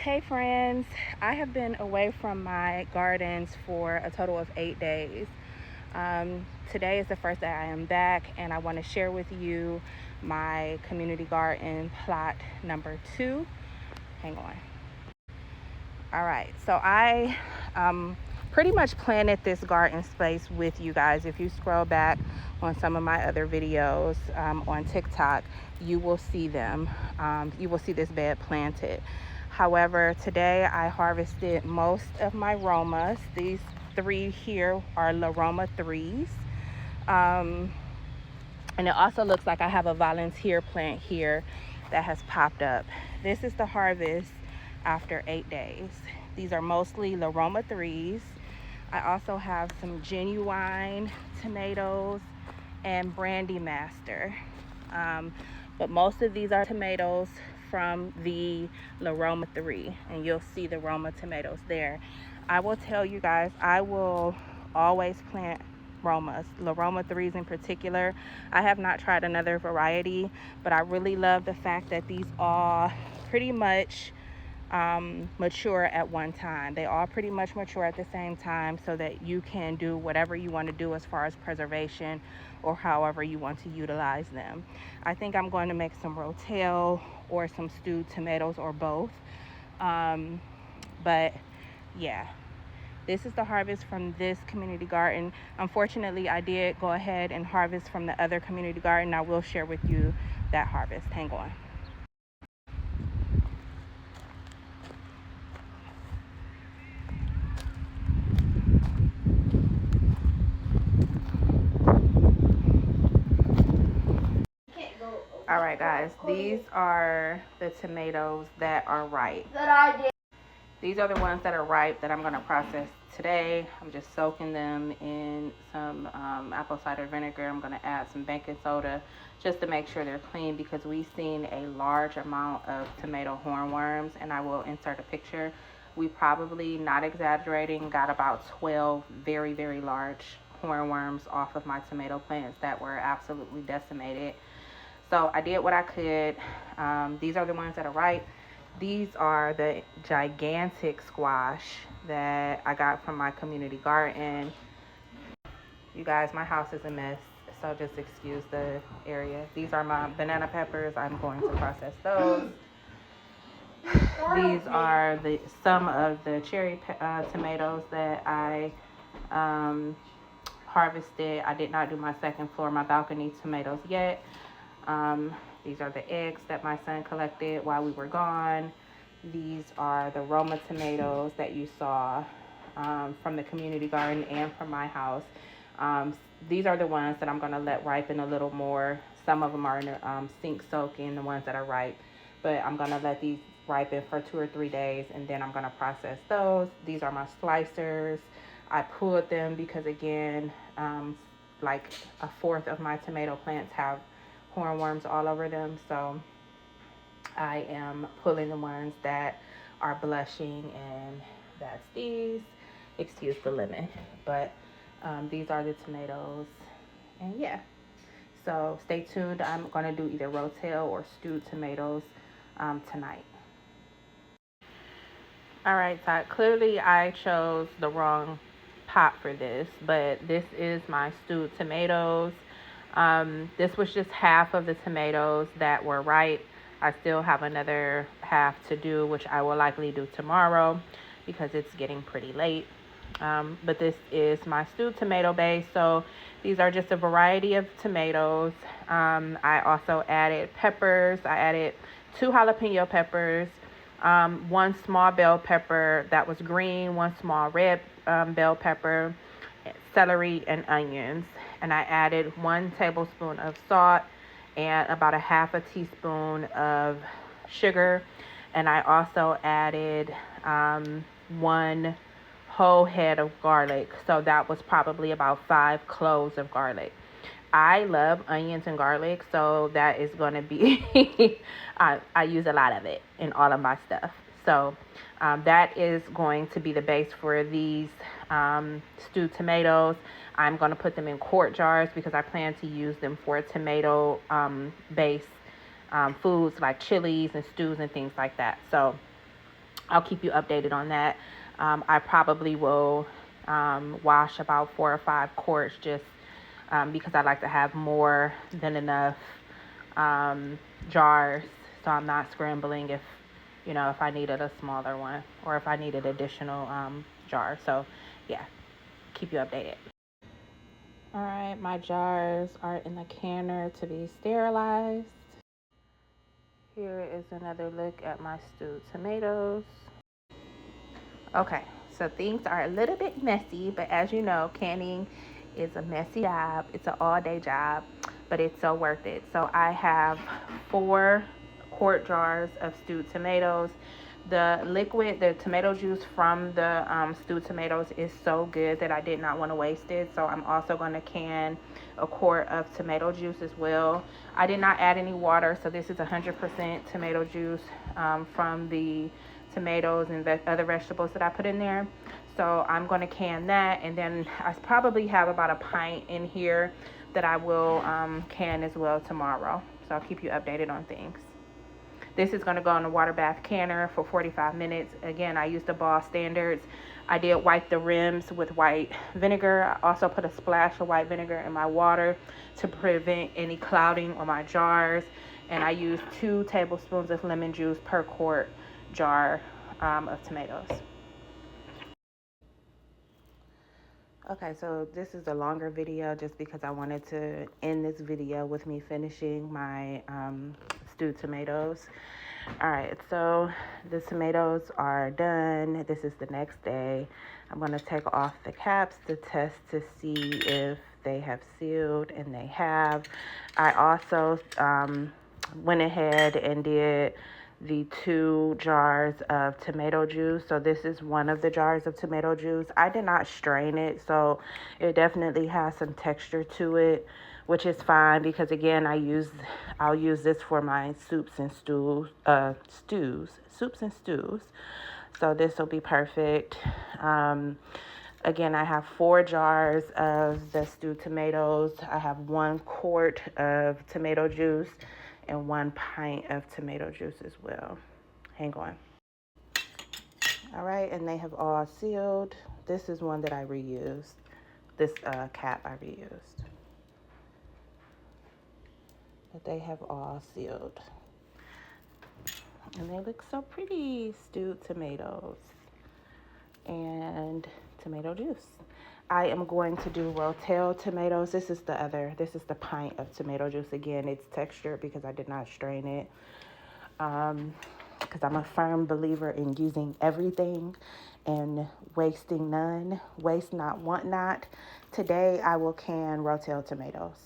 Hey friends, I have been away from my gardens for a total of 8 days. Today is the first day I am back, and I want to share with you my community garden plot number 2. Hang on. All right, so I pretty much planted this garden space with you guys. If you scroll back on some of my other videos on TikTok, you will see them. You will see this bed planted. However, today I harvested most of my Romas. These 3 here are La Roma 3s. And it also looks like I have a volunteer plant here that has popped up. This is the harvest after 8 days. These are mostly La Roma 3s. I also have some genuine tomatoes and Brandy Master. But most of these are tomatoes from the La Roma 3, and you'll see the Roma tomatoes there. I will tell you guys, I will always plant Romas, La Roma 3s in particular. I have not tried another variety, but I really love the fact that these all pretty much mature at one time. They all pretty much mature at the same time, so that you can do whatever you want to do as far as preservation or however you want to utilize them. I think I'm going to make some rotel or some stewed tomatoes or both. But yeah, this is the harvest from this community garden. Unfortunately, I did go ahead and harvest from the other community garden. I will share with you that harvest. Hang on. All right, guys, these are the tomatoes that are ripe. These are the ones that are ripe that I'm going to process today. I'm just soaking them in some apple cider vinegar. I'm going to add some baking soda just to make sure they're clean, because we've seen a large amount of tomato hornworms, and I will insert a picture. We probably, not exaggerating, got about 12 very, very large hornworms off of my tomato plants that were absolutely decimated. So I did what I could. These are the ones that are ripe. These are the gigantic squash that I got from my community garden. You guys, my house is a mess, so just excuse the area. These are my banana peppers. I'm going to process those. These are some of the cherry tomatoes that I harvested. I did not do my second floor, my balcony tomatoes yet. These are the eggs that my son collected while we were gone. These are the Roma tomatoes that you saw from the community garden and from my house. These are the ones that I'm going to let ripen a little more. Some of them are in the sink soaking, the ones that are ripe. But I'm going to let these ripen for 2 or 3 days, and then I'm going to process those. These are my slicers. I pulled them because, again, like a fourth of my tomato plants have hornworms all over them, so I am pulling the ones that are blushing, and that's these. Excuse the lemon, but these are the tomatoes, and yeah, so stay tuned. I'm going to do either rotel or stewed tomatoes tonight. All right, so clearly I chose the wrong pot for this, but this is my stewed tomatoes. This was just half of the tomatoes that were ripe. I still have another half to do, which I will likely do tomorrow because it's getting pretty late. But this is my stewed tomato base. So these are just a variety of tomatoes. I also added peppers. I added 2 jalapeno peppers, 1 small bell pepper that was green, 1 small red bell pepper, celery, and onions. And I added 1 tablespoon of salt and about a half a teaspoon of sugar. And I also added 1 whole head of garlic. So that was probably about 5 cloves of garlic. I love onions and garlic, so that is going to be, I use a lot of it in all of my stuff. So that is going to be the base for these stewed tomatoes. I'm going to put them in quart jars because I plan to use them for tomato based foods like chilies and stews and things like that. So I'll keep you updated on that. I probably will wash about 4 or 5 quarts just because I like to have more than enough jars, so I'm not scrambling if if I needed a smaller one or if I needed additional jars. So yeah, keep you updated. All right, my jars are in the canner to be sterilized. Here is another look at my stewed tomatoes. Okay, so things are a little bit messy, but as you know, canning is a messy job. It's an all-day job, but it's so worth it. So I have 4 quart jars of stewed tomatoes. The liquid, the tomato juice from the stewed tomatoes is so good that I did not want to waste it. So I'm also going to can a quart of tomato juice as well. I did not add any water, so this is 100% tomato juice from the tomatoes and other vegetables that I put in there. So I'm going to can that, and then I probably have about a pint in here that I will can as well tomorrow. So I'll keep you updated on things. This is going to go in a water bath canner for 45 minutes. Again, I used the Ball Standards. I did wipe the rims with white vinegar. I also put a splash of white vinegar in my water to prevent any clouding on my jars. And I used 2 tablespoons of lemon juice per quart jar of tomatoes. Okay, so this is a longer video just because I wanted to end this video with me finishing my stewed tomatoes. All right, so the tomatoes are done. This is the next day. I'm going to take off the caps to test to see if they have sealed, and they have. I also went ahead and did the 2 jars of tomato juice. So this is one of the jars of tomato juice. I did not strain it, so it definitely has some texture to it, which is fine because again, I'll use this for my soups and stews. So this will be perfect. Again, I have 4 jars of the stewed tomatoes. I have 1 quart of tomato juice and 1 pint of tomato juice as well. Hang on. All right, and they have all sealed. This is one that I reused. This cap I reused. But they have all sealed. And they look so pretty. Stewed tomatoes and tomato juice. I am going to do rotel tomatoes. This is the pint of tomato juice. Again, it's textured because I did not strain it. Because I'm a firm believer in using everything and wasting none. Waste not, want not. Today, I will can rotel tomatoes.